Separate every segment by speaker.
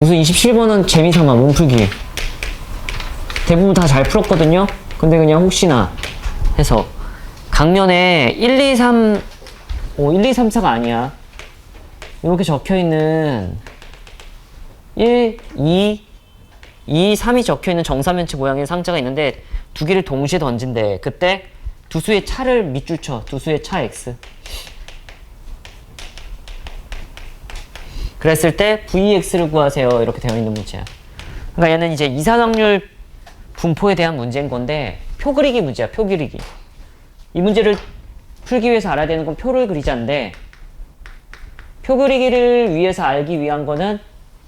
Speaker 1: 무슨 27번은 재미삼아 몸풀기 대부분 다 잘 풀었거든요. 근데 그냥 혹시나 해서 강연에 1, 2, 3 1, 2, 3, 4가 아니야. 이렇게 적혀있는 1, 2, 3이 적혀있는 정사면체 모양의 상자가 있는데 두 개를 동시에 던진대. 그때 두 수의 차를 밑줄 쳐. 두 수의 차 x. 그랬을 때 Vx를 구하세요. 이렇게 되어 있는 문제야. 그러니까 얘는 이제 이산확률 분포에 대한 문제인 건데 표 그리기 문제야. 표 그리기. 이 문제를 풀기 위해서 알아야 되는 건 표를 그리자인데 표 그리기를 위해서 알기 위한 거는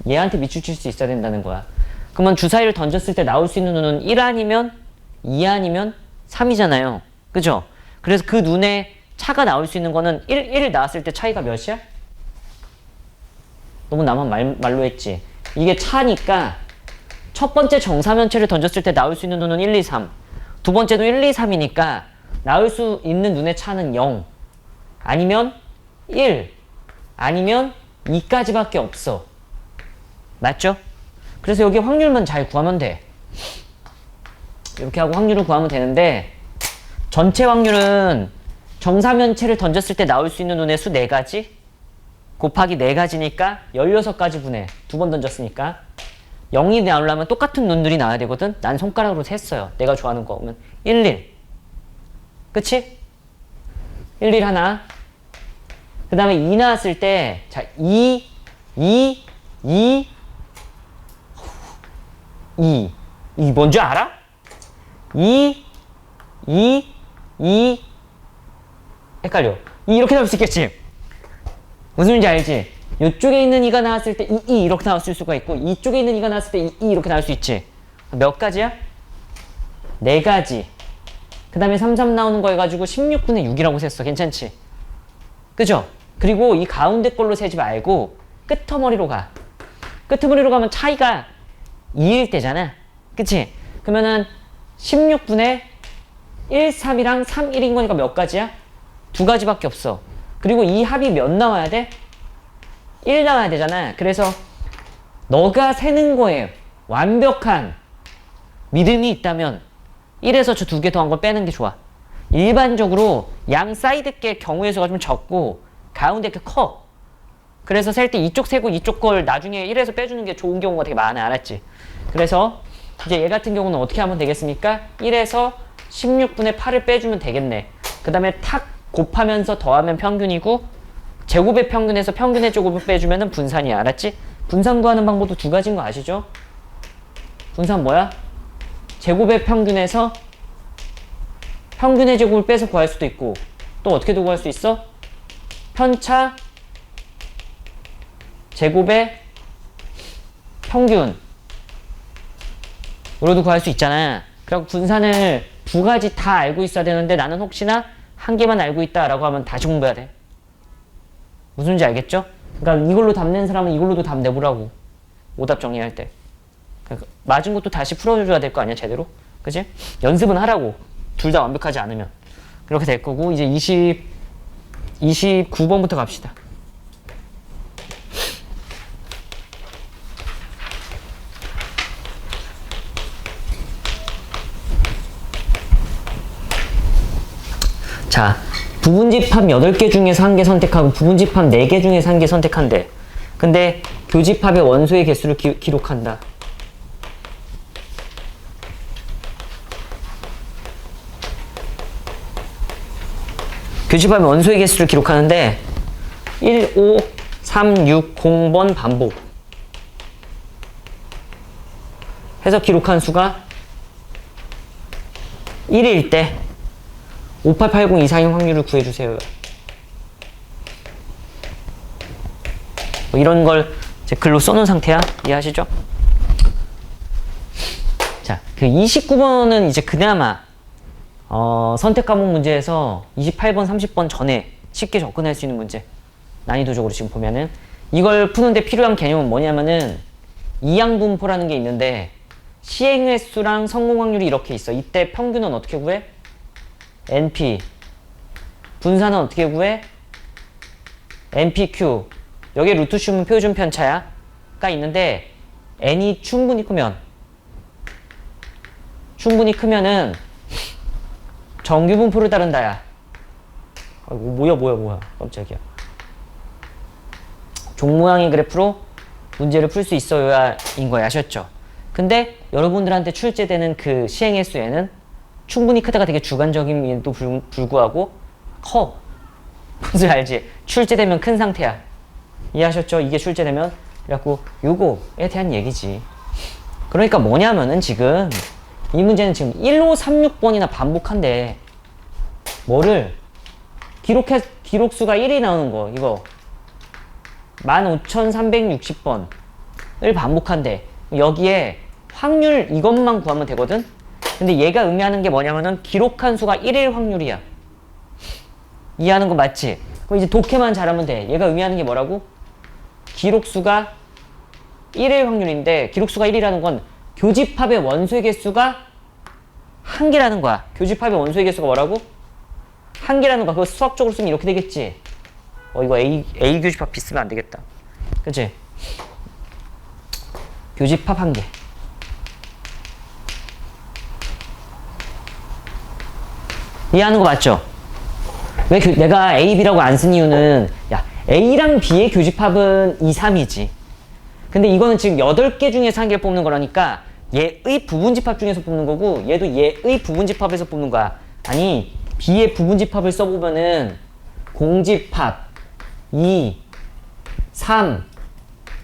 Speaker 1: 얘한테 밑줄 칠 수 있어야 된다는 거야. 그러면 주사위를 던졌을 때 나올 수 있는 눈은 1 아니면 2 아니면 3이잖아요. 그죠? 그래서 그 눈에 차가 나올 수 있는 거는 1 나왔을 때 차이가 몇이야? 너무 나만 말로 했지. 이게 차니까 첫 번째 정사면체를 던졌을 때 나올 수 있는 눈은 1, 2, 3. 두 번째도 1, 2, 3이니까 나올 수 있는 눈의 차는 0. 아니면 1. 아니면 2까지밖에 없어. 맞죠? 그래서 여기 확률만 잘 구하면 돼. 이렇게 하고 확률을 구하면 되는데 전체 확률은 정사면체를 던졌을 때 나올 수 있는 눈의 수 4가지 곱하기 4가지니까 16가지 분의 두 번 던졌으니까 0이 나오려면 똑같은 눈들이 나와야 되거든. 난 손가락으로 셌어요. 내가 좋아하는 거 오면 1, 1. 그치? 1, 1 하나. 그 다음에 2 나왔을 때 자 2, 2, 2, 2. 이 뭔지 알아? 2, 2, 2. 헷갈려. 이렇게 나올 수 있겠지? 무슨 말인지 알지? 이쪽에 있는 2가 나왔을 때 2 이렇게 나왔을 수가 있고 이쪽에 있는 2가 나왔을 때 2 이렇게 나올 수 있지. 몇 가지야? 4가지. 그 다음에 3, 3 나오는 거 해가지고 16분의 6이라고 셌어. 괜찮지? 그죠? 그리고 이 가운데 걸로 세지 말고 끄트머리로 가. 끄트머리로 가면 차이가 2일 때잖아. 그치? 그러면은 16분의 1, 3이랑 3, 1인 거니까 몇 가지야? 2가지밖에 없어. 그리고 이 합이 몇 나와야 돼? 1 나와야 되잖아. 그래서 너가 세는 거에 완벽한 믿음이 있다면 1에서 저 2개 더한 걸 빼는 게 좋아. 일반적으로 양 사이드 게 경우의 수가 좀 적고 가운데 게 커. 그래서 셀 때 이쪽 세고 이쪽 걸 나중에 1에서 빼주는 게 좋은 경우가 되게 많아. 알았지? 그래서 이제 얘 같은 경우는 어떻게 하면 되겠습니까? 1에서 16분의 8을 빼주면 되겠네. 그 다음에 탁 곱하면서 더하면 평균이고 제곱의 평균에서 평균의 제곱을 빼주면 분산이야. 알았지? 분산 구하는 방법도 2가지인 거 아시죠? 분산 뭐야? 제곱의 평균에서 평균의 제곱을 빼서 구할 수도 있고 또 어떻게도 구할 수 있어? 편차 제곱의 평균 으로도 구할 수 있잖아. 그리고 분산을 2가지 다 알고 있어야 되는데 나는 혹시나 1개만 알고 있다라고 하면 다시 공부해야 돼. 무슨 말인지 알겠죠? 그러니까 이걸로 답 낸 사람은 이걸로도 답 내보라고. 오답 정리할 때. 그러니까 맞은 것도 다시 풀어줘야 될 거 아니야, 제대로? 그치? 연습은 하라고. 둘 다 완벽하지 않으면. 그렇게 될 거고, 이제 29번부터 갑시다. 자, 부분집합 8개 중에서 1개 선택하고 부분집합 4개 중에서 1개 선택한대. 근데 교집합의 원소의 개수를 기록한다. 교집합의 원소의 개수를 기록하는데 1, 5, 3, 6, 0번 반복 해서 기록한 수가 1일 때 5880 이상의 확률을 구해주세요. 뭐 이런 걸 이제 글로 써놓은 상태야. 이해하시죠? 자, 그 29번은 이제 그나마 선택 과목 문제에서 28번, 30번 전에 쉽게 접근할 수 있는 문제. 난이도적으로 지금 보면은 이걸 푸는데 필요한 개념은 뭐냐면은 이항분포라는 게 있는데 시행 횟수랑 성공 확률이 이렇게 있어. 이때 평균은 어떻게 구해? NP. 분산은 어떻게 구해? NPQ. 여기에 루트 씌우면 표준 편차야. 가 있는데 n이 충분히 크면은 정규 분포를 따른다야. 아이고, 뭐야. 깜짝이야. 종 모양의 그래프로 문제를 풀 수 있어야인 거야. 아셨죠? 근데 여러분들한테 출제되는 그 시행의 수에는 충분히 크다가 되게 주관적임에도 불구하고 커. 무슨 알지? 출제되면 큰 상태야. 이해하셨죠? 이게 출제되면. 그래갖고 요거에 대한 얘기지. 그러니까 뭐냐면은 지금 이 문제는 지금 1536번이나 반복한데 뭐를 기록수가 1이 나오는 거 이거 15360번을 반복한대. 여기에 확률 이것만 구하면 되거든? 근데 얘가 의미하는 게 뭐냐면은 기록한 수가 1일 확률이야. 이해하는 거 맞지? 그럼 이제 독해만 잘하면 돼. 얘가 의미하는 게 뭐라고? 기록수가 1일 확률인데 기록수가 1이라는 건 교집합의 원소의 개수가 1개라는 거야. 교집합의 원소의 개수가 뭐라고? 1개라는 거야. 그거 수학적으로 쓰면 이렇게 되겠지? 이거 A 교집합 B 쓰면 안 되겠다. 그치? 교집합 1개. 이해하는 거 맞죠? 왜 내가 A, B라고 안 쓴 이유는 야 A랑 B의 교집합은 2, 3이지. 근데 이거는 지금 8개 중에서 1개를 뽑는 거라니까 얘의 부분집합 중에서 뽑는 거고 얘도 얘의 부분집합에서 뽑는 거야. 아니 B의 부분집합을 써보면은 공집합 2, 3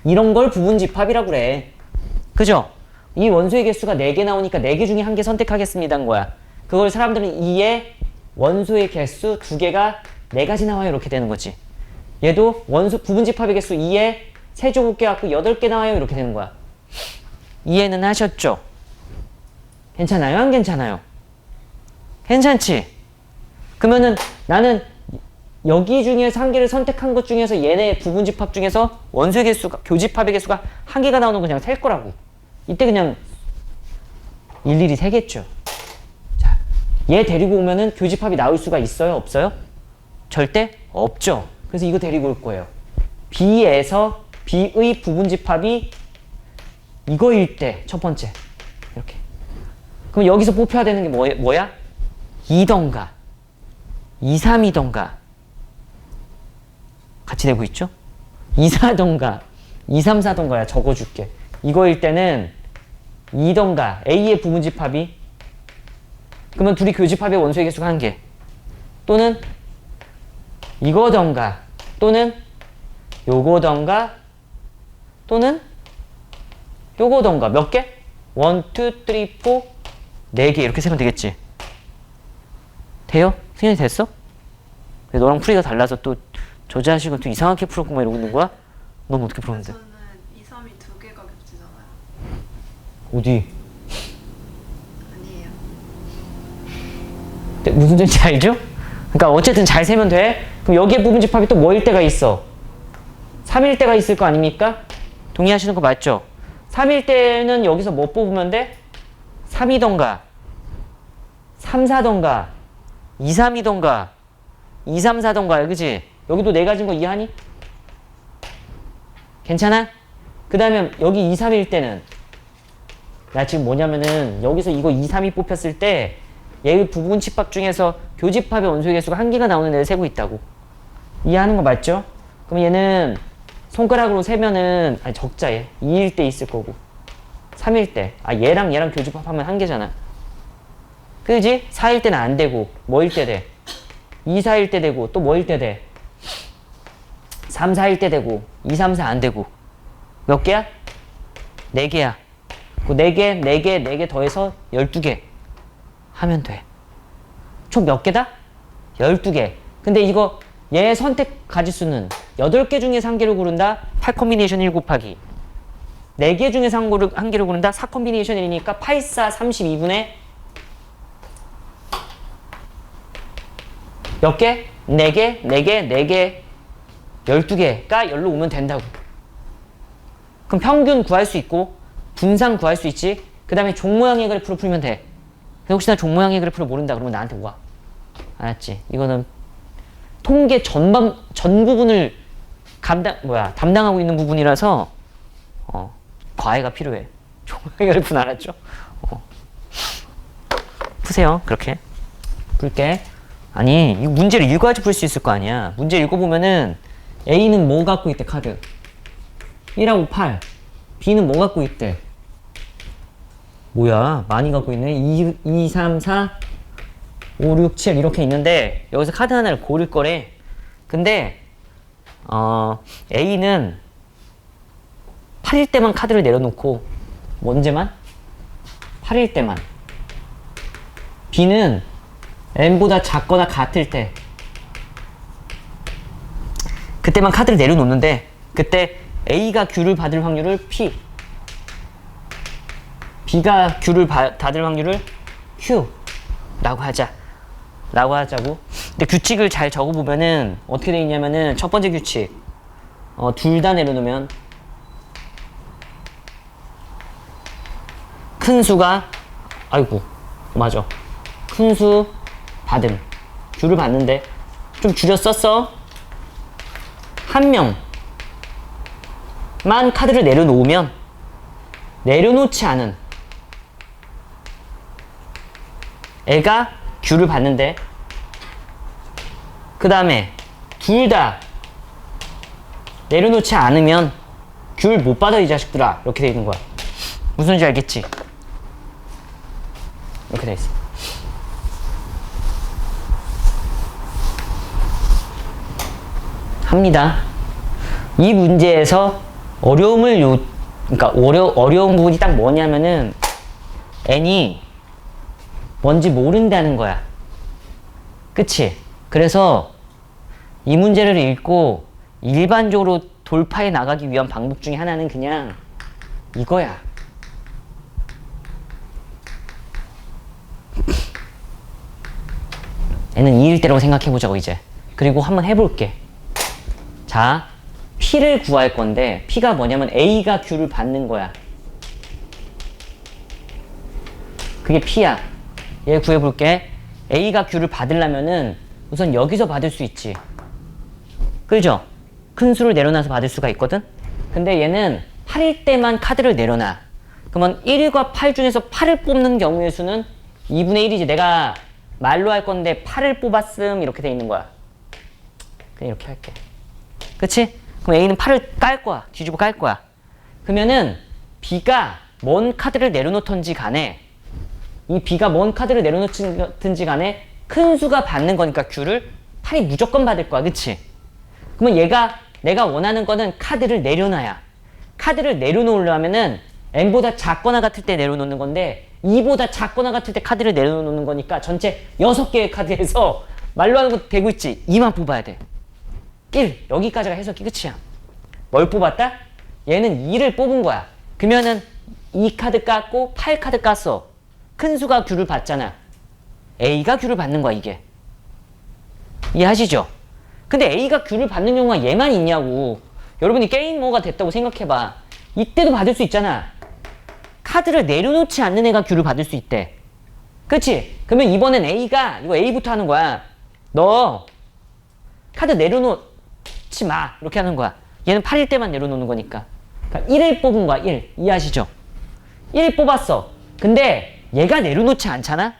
Speaker 1: 이런 걸 부분집합이라고 그래. 그죠? 이 원소의 개수가 4개 나오니까 4개 중에 1개 선택하겠습니다 한 거야. 그걸 사람들은 2의 원소의 개수 2개가 4가지 나와요 이렇게 되는 거지. 얘도 원소 부분집합의 개수 2에 세제곱 깨갖고 8개 나와요 이렇게 되는 거야. 이해는 하셨죠? 괜찮아요? 안 괜찮아요? 괜찮지? 그러면은 나는 여기 중에서 1개를 선택한 것 중에서 얘네 부분집합 중에서 원소의 개수가 교집합의 개수가 1개가 나오는 거 그냥 셀 거라고. 이때 그냥 일일이 세겠죠. 자, 얘 데리고 오면은 교집합이 나올 수가 있어요? 없어요? 절대 없죠. 그래서 이거 데리고 올 거예요. B에서 B의 부분집합이 이거일 때 첫 번째 이렇게. 그럼 여기서 뽑혀야 되는 게 뭐야? 2던가 2, 3이던가 같이 되고 있죠? 2, 4던가 2, 3, 4던가야 적어줄게. 이거일 때는 2던가 A의 부분집합이 그러면 둘이 교집합의 원소의 개수가 1개 또는 이거던가 또는 요거던가 또는 요거던가 몇 개? 1, 2, 3, 4 4개 이렇게 세면 되겠지. 돼요? 승현이 됐어? 너랑 풀이가 달라서 또 저 자식은 또 이상하게 풀었구만 이러고 있는 거야? 넌 어떻게 풀었는데?
Speaker 2: 저는 2, 3이 2개가 겹치잖아요.
Speaker 1: 어디?
Speaker 2: 아니에요.
Speaker 1: 네, 무슨 소리인지 알죠? 그러니까 어쨌든 잘 세면 돼. 그럼 여기에 부분집합이 또 뭐일 때가 있어? 3일 때가 있을 거 아닙니까? 동의하시는 거 맞죠? 3일 때는 여기서 뭐 뽑으면 돼? 3이던가 3, 4던가 2, 3이던가 2, 3, 4던가 그치? 여기도 4가지인 거 이해하니? 괜찮아? 그 다음에 여기 2, 3일 때는 나 지금 뭐냐면은 여기서 이거 2, 3이 뽑혔을 때 얘의 부분집합 중에서 교집합의 원소의 개수가 1개가 나오는 애를 세고 있다고. 이해하는 거 맞죠? 그럼 얘는 손가락으로 세면은 아니 적자 얘 2일 때 있을 거고 3일 때 얘랑 교집합하면 1개잖아. 그지? 4일 때는 안 되고 뭐일 때 돼? 2, 4일 때 되고 또 뭐일 때 돼? 3, 4일 때 되고 2, 3, 4 안 되고 몇 개야? 4개야. 그 4개, 4개, 4개 더해서 12개 하면 돼. 총 몇 개다? 12개. 근데 이거 얘 선택 가지수는 8개 중에서 1개를 고른다. 8 콤비네이션 1 곱하기 4개 중에서 1개를 고른다. 4 콤비네이션 1이니까 8, 4, 32분의 몇 개? 4개, 4개, 4개 12개가 10로 오면 된다고. 그럼 평균 구할 수 있고 분산 구할 수 있지. 그 다음에 종 모양의 그래프를 풀면 돼. 근데 혹시나 종 모양의 그래프를 모른다 그러면 나한테 와. 알았지? 이거는 통계 전 부분을 담당하고 있는 부분이라서 과외가 필요해. 종합결푼 알았죠? 푸세요. 그렇게. 풀게. 아니, 이 문제를 읽어야지 풀 수 있을 거 아니야. 문제 읽어보면은 A는 뭐 갖고 있대, 카드? 1하고 8. B는 뭐 갖고 있대? 뭐야, 많이 갖고 있네. 2, 3, 4, 5, 6, 7 이렇게 있는데 여기서 카드 하나를 고를 거래. 근데 A는 8일 때만 카드를 내려놓고 언제만? 8일 때만. B는 N보다 작거나 같을 때 그때만 카드를 내려놓는데 그때 A가 Q를 받을 확률을 P, B가 Q를 받을 확률을 Q 라고 하자고. 근데 규칙을 잘 적어보면은 어떻게 돼 있냐면은 첫 번째 규칙 둘 다 내려놓으면 큰 수가 아이고 맞아 큰 수 받음 Q를 받는데 좀 줄여 썼어. 한 명만 카드를 내려놓으면 내려놓지 않은 애가 Q를 받는데 그 다음에 둘 다 내려놓지 않으면 Q를 못 받아 이 자식들아 이렇게 돼 있는 거야. 무슨 소리인지 알겠지? 이렇게 돼 있어. 합니다. 이 문제에서 그러니까 어려운 부분이 딱 뭐냐면은 N이 뭔지 모른다는 거야. 그치? 그래서 이 문제를 읽고 일반적으로 돌파해 나가기 위한 방법 중에 하나는 그냥 이거야. N은 2일 때라고 생각해보자고 이제. 그리고 한번 해볼게. 자, P를 구할 건데 P가 뭐냐면 A가 Q를 받는 거야. 그게 P야. 얘 구해볼게. A가 Q를 받으려면은 우선 여기서 받을 수 있지. 그죠? 큰 수를 내려놔서 받을 수가 있거든? 근데 얘는 8일 때만 카드를 내려놔. 그러면 1과 8 중에서 8을 뽑는 경우의 수는 2분의 1이지. 내가 말로 할 건데 8을 뽑았음 이렇게 돼 있는 거야. 그냥 이렇게 할게. 그치? 그럼 A는 8을 깔 거야. 뒤집어 깔 거야. 그러면은 B가 뭔 카드를 내려놓던지 간에 이 B가 뭔 카드를 내려놓든지 간에 큰 수가 받는 거니까 Q를 8이 무조건 받을 거야. 그치? 그러면 내가 원하는 거는 카드를 내려놔야. 카드를 내려놓으려면은 N보다 작거나 같을 때 내려놓는 건데 2보다 작거나 같을 때 카드를 내려놓는 거니까 전체 6개의 카드에서 말로 하는 거 되고 있지? 2만 뽑아야 돼. 1 여기까지가 해석이 끝이야. 뭘 뽑았다? 얘는 2를 뽑은 거야. 그러면은 2카드 깠고 8카드 깠어. 큰 수가 Q를 받잖아. A가 Q를 받는 거야 이게. 이해하시죠? 근데 A가 Q를 받는 경우가 얘만 있냐고. 여러분이 게이머가 됐다고 생각해봐. 이때도 받을 수 있잖아. 카드를 내려놓지 않는 애가 Q를 받을 수 있대. 그치? 그러면 이번엔 A가 이거 A부터 하는 거야. 너 카드 내려놓지 마 이렇게 하는 거야. 얘는 8일 때만 내려놓는 거니까. 그러니까 1을 뽑은 거야. 1 이해하시죠? 1 뽑았어. 근데 얘가 내려놓지 않잖아?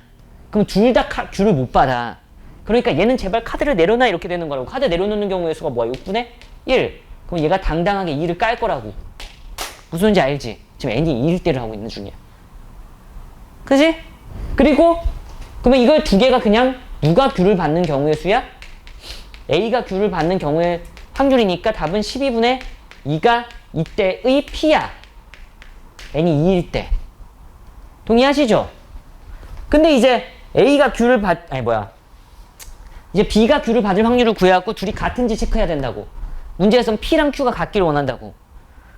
Speaker 1: 그럼 둘 다 Q를 못 받아. 그러니까 얘는 제발 카드를 내려놔 이렇게 되는 거라고. 카드 내려놓는 경우의 수가 뭐야? 6분의 1. 그럼 얘가 당당하게 2를 깔 거라고. 무슨 소리인지 알지? 지금 N이 2일 때를 하고 있는 중이야. 그지? 그리고 그러면 이걸 두 개가 그냥 누가 Q를 받는 경우의 수야? A가 Q를 받는 경우의 확률이니까 답은 12분의 2가 이때의 P야. N이 2일 때. 동의하시죠? 근데 이제 A가 Q를 이제 B가 Q를 받을 확률을 구해갖고 둘이 같은지 체크해야 된다고. 문제에서는 P랑 Q가 같기를 원한다고.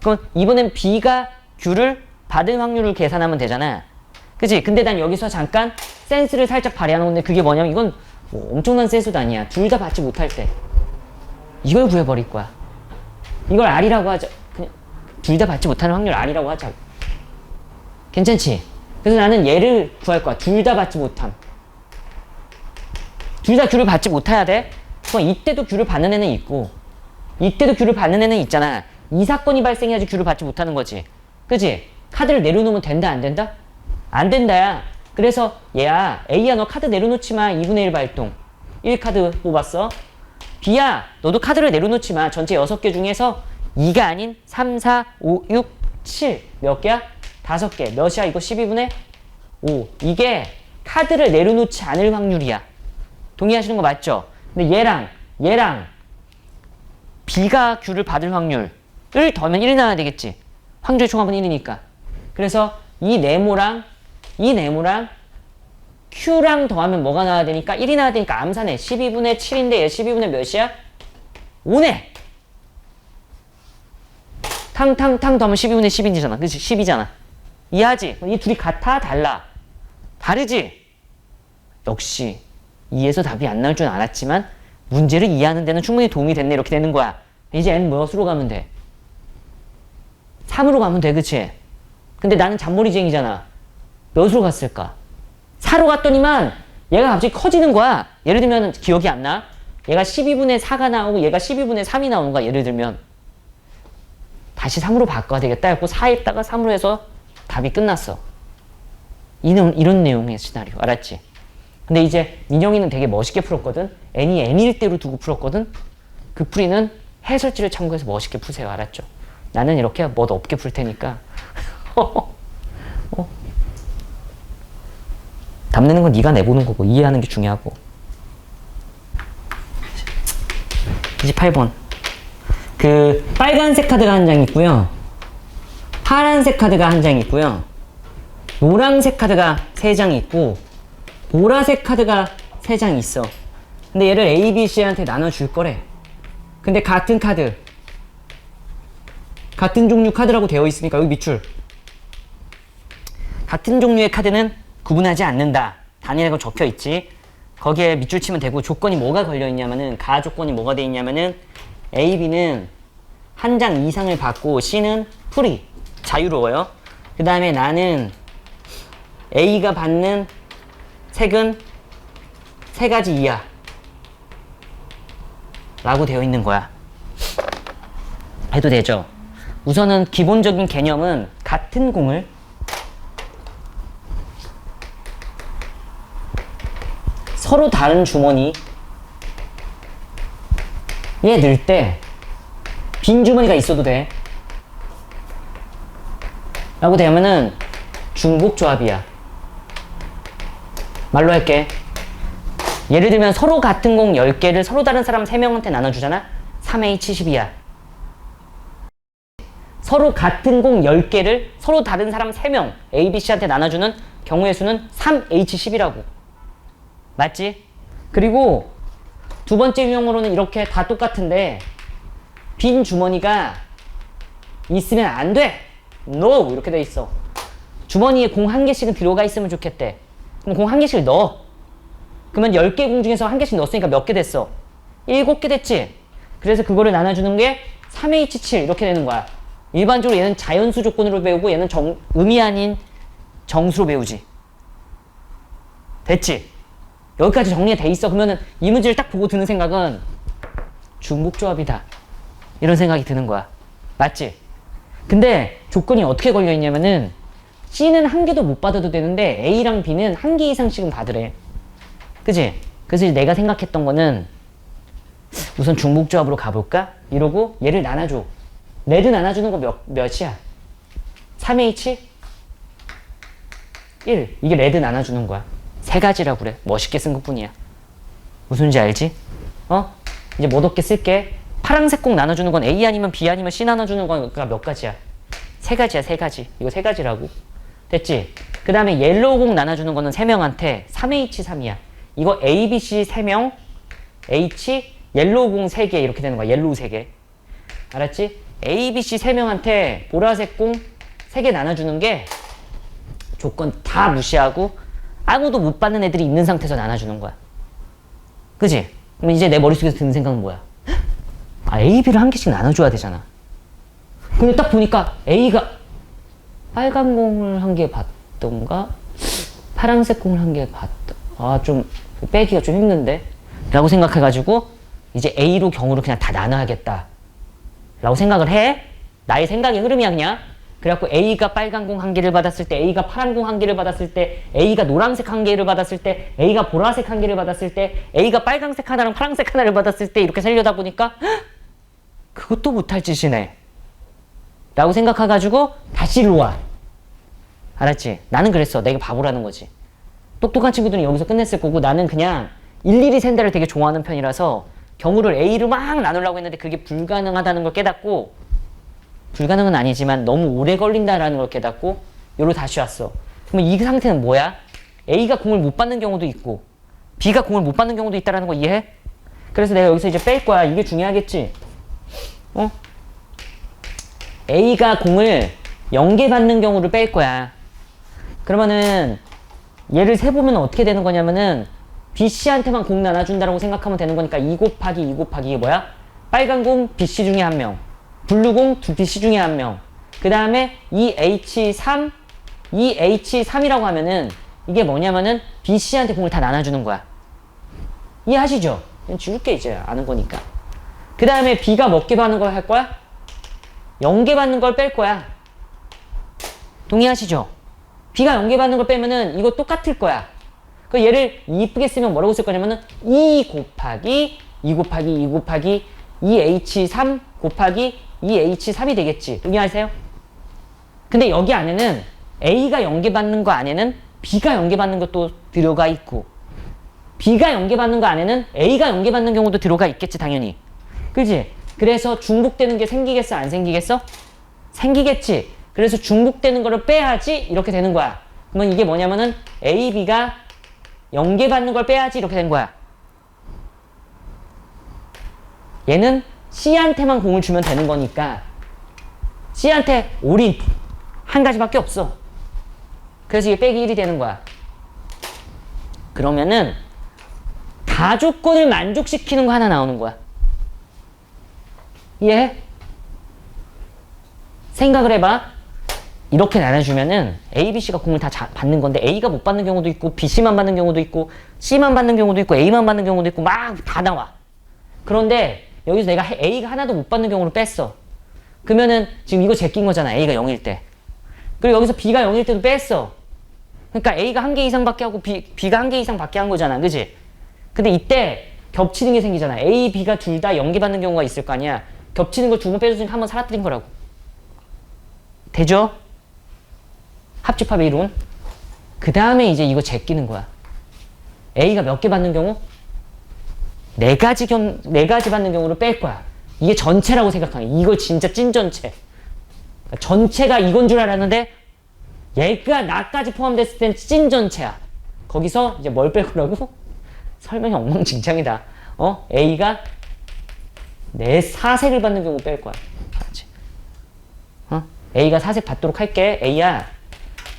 Speaker 1: 그럼 이번엔 B가 Q를 받을 확률을 계산하면 되잖아. 그치? 근데 난 여기서 잠깐 센스를 살짝 발휘하는 건데 그게 뭐냐면 이건 뭐 엄청난 센스도 아니야. 둘 다 받지 못할 때. 이걸 구해버릴 거야. 이걸 R이라고 하자. 그냥 둘 다 받지 못하는 확률 R이라고 하자. 괜찮지? 그래서 나는 얘를 구할 거야. 둘 다 받지 못함. 둘 다 Q를 받지 못해야 돼? 그럼 이때도 Q를 받는 애는 있고 이때도 Q를 받는 애는 있잖아. 이 사건이 발생해야지 Q를 받지 못하는 거지. 그지? 카드를 내려놓으면 된다, 안 된다? 안 된다야. 그래서 얘야, A야, 너 카드 내려놓지 마. 2분의 1 발동. 1카드 뽑았어. B야, 너도 카드를 내려놓지 마. 전체 6개 중에서 2가 아닌 3, 4, 5, 6, 7. 몇 개야? 5개. 몇이야? 이거 12분의 5. 이게 카드를 내려놓지 않을 확률이야. 동의하시는 거 맞죠? 근데 얘랑 B가 Q를 받을 확률을 더하면 1이 나와야 되겠지. 확률의 총합은 1이니까. 그래서 이 네모랑 Q랑 더하면 뭐가 나와야 되니까 1이 나와야 되니까 암산해. 12분의 7인데 얘 12분의 몇이야? 5네. 탕탕탕 더하면 12분의 10이잖아. 그치? 10이잖아. 이해하지? 이 둘이 같아? 달라? 다르지? 역시 이에서 답이 안 나올 줄 알았지만 문제를 이해하는 데는 충분히 도움이 됐네. 이렇게 되는 거야. 이제 n 몇으로 가면 돼? 3으로 가면 돼. 그치? 근데 나는 잔머리쟁이잖아. 몇으로 갔을까? 4로 갔더니만 얘가 갑자기 커지는 거야. 예를 들면 기억이 안 나? 얘가 12분의 4가 나오고 얘가 12분의 3이 나오는 거야. 예를 들면 다시 3으로 바꿔야 되겠다 했고 4에다가 3으로 해서 답이 끝났어. 이런 내용의 시나리오. 알았지? 근데 이제 민영이는 되게 멋있게 풀었거든. n이 n일 대로 두고 풀었거든. 그 풀이는 해설지를 참고해서 멋있게 푸세요. 알았죠? 나는 이렇게 멋 없게 풀 테니까 답 내는 건 네가 내보는 거고 이해하는 게 중요하고. 28번. 그 빨간색 카드가 한 장 있고요. 파란색 카드가 한 장 있고요. 노란색 카드가 3장 있고 보라색 카드가 3장 있어. 근데 얘를 A, B, C한테 나눠줄 거래. 근데 같은 카드, 같은 종류 카드라고 되어 있으니까 여기 밑줄. 같은 종류의 카드는 구분하지 않는다. 단위라고 적혀 있지. 거기에 밑줄 치면 되고 조건이 뭐가 걸려 있냐면은 가 조건이 뭐가 돼 있냐면은 A, B는 한 장 이상을 받고 C는 프리, 자유로워요. 그 다음에 나는 A가 받는 색은 3가지 이하 라고 되어 있는 거야. 해도 되죠? 우선은 기본적인 개념은 같은 공을 서로 다른 주머니에 넣을 때 빈 주머니가 있어도 돼 라고 되면은 중복조합이야. 말로 할게. 예를 들면 서로 같은 공 10개를 서로 다른 사람 3명한테 나눠주잖아. 3H12야. 서로 같은 공 10개를 서로 다른 사람 3명 A, B, C한테 나눠주는 경우의 수는 3H10이라고. 맞지? 그리고 두 번째 유형으로는 이렇게 다 똑같은데 빈 주머니가 있으면 안 돼. NO! 이렇게 돼 있어. 주머니에 공 1개씩은 들어가 있으면 좋겠대. 그럼 공 1개씩 넣어. 그러면 10개 공 중에서 1개씩 넣었으니까 몇 개 됐어? 7개 됐지? 그래서 그거를 나눠주는 게 3H7 이렇게 되는 거야. 일반적으로 얘는 자연수 조건으로 배우고 얘는 음이 아닌 정수로 배우지. 됐지? 여기까지 정리가 돼 있어. 그러면은 이 문제를 딱 보고 드는 생각은 중복조합이다. 이런 생각이 드는 거야. 맞지? 근데 조건이 어떻게 걸려 있냐면은 C는 1개도 못 받아도 되는데 A랑 B는 1개 이상씩은 받으래. 그치? 그래서 내가 생각했던 거는 우선 중복조합으로 가볼까? 이러고 얘를 나눠줘. 레드 나눠주는 거 몇이야? 3H? 1. 이게 레드 나눠주는 거야. 3가지라고 그래. 멋있게 쓴 것 뿐이야. 무슨지 알지? 이제 못 얻게 쓸게. 파란색 공 나눠주는 건 A 아니면 B 아니면 C 나눠주는 거가 몇 가지야? 3가지야, 3가지. 이거 3가지라고. 됐지? 그 다음에 옐로우 공 나눠주는 거는 3명한테 3H3이야. 이거 A, B, C 3명, H, 옐로우 공 3개 이렇게 되는 거야. 옐로우 3개. 알았지? A, B, C 3명한테 보라색 공 3개 나눠주는 게 조건 다 무시하고 아무도 못 받는 애들이 있는 상태에서 나눠주는 거야. 그치? 그럼 이제 내 머릿속에서 드는 생각은 뭐야? A, B를 1개씩 나눠줘야 되잖아. 근데 딱 보니까 A가 빨간 공을 1개 받던가 파란색 공을 1개 받던 좀 빼기가 좀 힘든데? 라고 생각해가지고 이제 A로 경우로 그냥 다 나눠야겠다 라고 생각을 해. 나의 생각의 흐름이야 그냥. 그래갖고 A가 빨간 공 한 개를 받았을 때, A가 파란 공 한 개를 받았을 때, A가 노란색 한 개를 받았을 때, A가 보라색 한 개를 받았을 때, A가 빨강색 하나랑 파란색 하나를 받았을 때 이렇게 세려다 보니까 헉! 그것도 못할 짓이네 라고 생각해가지고 다시 일로 와. 알았지? 나는 그랬어. 내가 바보라는 거지. 똑똑한 친구들은 여기서 끝냈을 거고 나는 그냥 일일이 센다를 되게 좋아하는 편이라서 경우를 A로 막 나누려고 했는데 그게 불가능하다는 걸 깨닫고, 불가능은 아니지만 너무 오래 걸린다라는 걸 깨닫고 여기로 다시 왔어. 그럼 이 상태는 뭐야? A가 공을 못 받는 경우도 있고 B가 공을 못 받는 경우도 있다는 거 이해해? 그래서 내가 여기서 이제 뺄 거야. 이게 중요하겠지? A가 공을 0개 받는 경우를 뺄 거야. 그러면은 얘를 세보면 어떻게 되는 거냐면은 BC한테만 공 나눠준다고 생각하면 되는 거니까 2 곱하기 2 곱하기 이게 뭐야? 빨간 공 BC 중에 한 명, 블루 공 BC 중에 한 명, 그 다음에 2H3, 2H3이라고 하면은 이게 뭐냐면은 BC한테 공을 다 나눠주는 거야. 이해하시죠? 그냥 지울게 이제 아는 거니까. 그 다음에 B가 몇 개 받는 걸 할 거야? 0개 받는 걸 뺄 거야. 동의하시죠? B가 0개 받는 걸 빼면은 이거 똑같을 거야. 그 얘를 이쁘게 쓰면 뭐라고 쓸 거냐면은 2 곱하기 2 곱하기 2 곱하기 2H3 곱하기 2H3이 되겠지. 동의하세요? 근데 여기 안에는 A가 0개 받는 거 안에는 B가 0개 받는 것도 들어가 있고 B가 0개 받는 거 안에는 A가 0개 받는 경우도 들어가 있겠지 당연히. 그지? 그래서 중복되는 게 생기겠어 안 생기겠어? 생기겠지. 그래서 중복되는 거를 빼야지 이렇게 되는 거야. 그러면 이게 뭐냐면은 A, B가 0개 받는 걸 빼야지 이렇게 된 거야. 얘는 C한테만 공을 주면 되는 거니까 C한테 올인 한 가지밖에 없어. 그래서 이게 빼기 1이 되는 거야. 그러면은 다 조건을 만족시키는 거 하나 나오는 거야. 이해해? 생각을 해봐. 이렇게 나눠주면은 A, B, C가 공을 다 받는 건데 A가 못 받는 경우도 있고 BC만 받는 경우도 있고 C만 받는 경우도 있고 A만 받는 경우도 있고 막 다 나와. 그런데 여기서 내가 A가 하나도 못 받는 경우를 뺐어. 그러면은 지금 이거 제낀 거잖아. A가 0일 때. 그리고 여기서 B가 0일 때도 뺐어. 그러니까 A가 한 개 이상 받게 하고 B가 한 개 이상 받게 한 거잖아. 그지? 근데 이때 겹치는 게 생기잖아. A, B가 둘 다 0개 받는 경우가 있을 거 아니야. 겹치는 걸 두 번 빼줬으니까 한 번 사라뜨린 거라고. 되죠? 합집합의 이론. 그 다음에 이제 이거 제끼는 거야. A가 몇 개 받는 경우? 네 가지 받는 경우를 뺄 거야. 이게 전체라고 생각하는 거야. 이거 진짜 찐 전체. 그러니까 전체가 이건 줄 알았는데 얘가 나까지 포함됐을 땐 찐 전체야. 거기서 이제 뭘 뺄 거라고? 설명이 엉망진창이다. A가 내 사색을 받는 경우 뺄 거야. 알았지? A가 사색 받도록 할게. A야,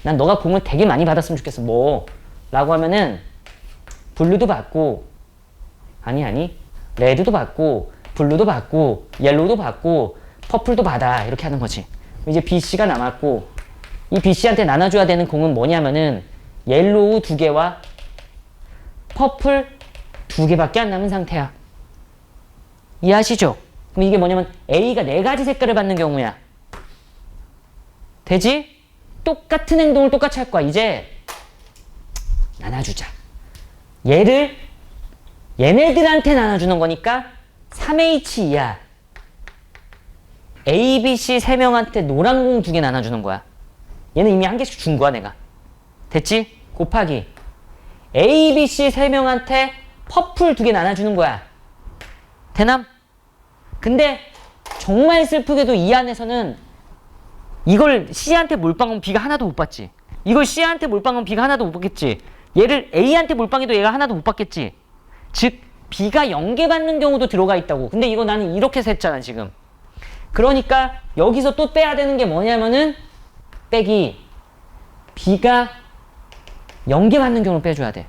Speaker 1: 난 너가 공을 되게 많이 받았으면 좋겠어. 뭐? 라고 하면은 블루도 받고 아니 레드도 받고 블루도 받고 옐로우도 받고 퍼플도 받아. 이렇게 하는 거지. 이제 BC가 남았고 이 BC한테 나눠줘야 되는 공은 뭐냐면은 옐로우 2개와 퍼플 2개밖에 안 남은 상태야. 이해하시죠? 그럼 이게 뭐냐면 A가 4가지 색깔을 받는 경우야. 되지? 똑같은 행동을 똑같이 할 거야. 이제 나눠주자. 얘를 얘네들한테 나눠주는 거니까 3H2야. A, B, C 3명한테 노란 공 2개 나눠주는 거야. 얘는 이미 한 개씩 준 거야 내가. 됐지? 곱하기 A, B, C 3명한테 퍼플 2개 나눠주는 거야. 되남? 근데 정말 슬프게도 이 안에서는 이걸 C한테 몰빵하면 B가 하나도 못 받지. 이걸 C한테 몰빵하면 B가 하나도 못 받겠지. 얘를 A한테 몰빵해도 얘가 하나도 못 받겠지. 즉 B가 0개 받는 경우도 들어가 있다고. 근데 이거 나는 이렇게 셌잖아 지금. 그러니까 여기서 또 빼야 되는 게 뭐냐면은 빼기 B가 0개 받는 경우를 빼줘야 돼.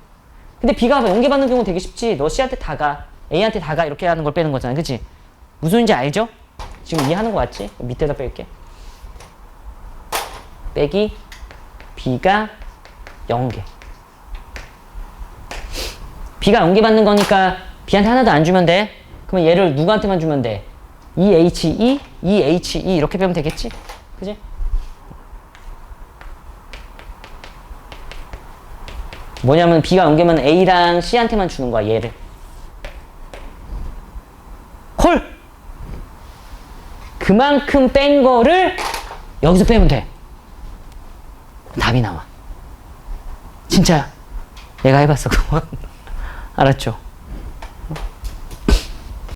Speaker 1: 근데 B가 0개 받는 경우 되게 쉽지. 너 C한테 다 가, A한테 다 가 이렇게 하는 걸 빼는 거잖아. 그치? 무슨 소리인지 알죠? 지금 이해하는 거 맞지? 밑에다 뺄게. 빼기 B가 0개. B가 0개 받는 거니까 B한테 하나도 안 주면 돼. 그러면 얘를 누구한테만 주면 돼? 2H2, 2H2 이렇게 빼면 되겠지? 그지? 뭐냐면 B가 옮기면 A랑 C한테만 주는 거야, 얘를. 콜! 그만큼 뺀 거를 여기서 빼면 돼. 답이 나와. 진짜야. 내가 해봤어, 그건. 알았죠?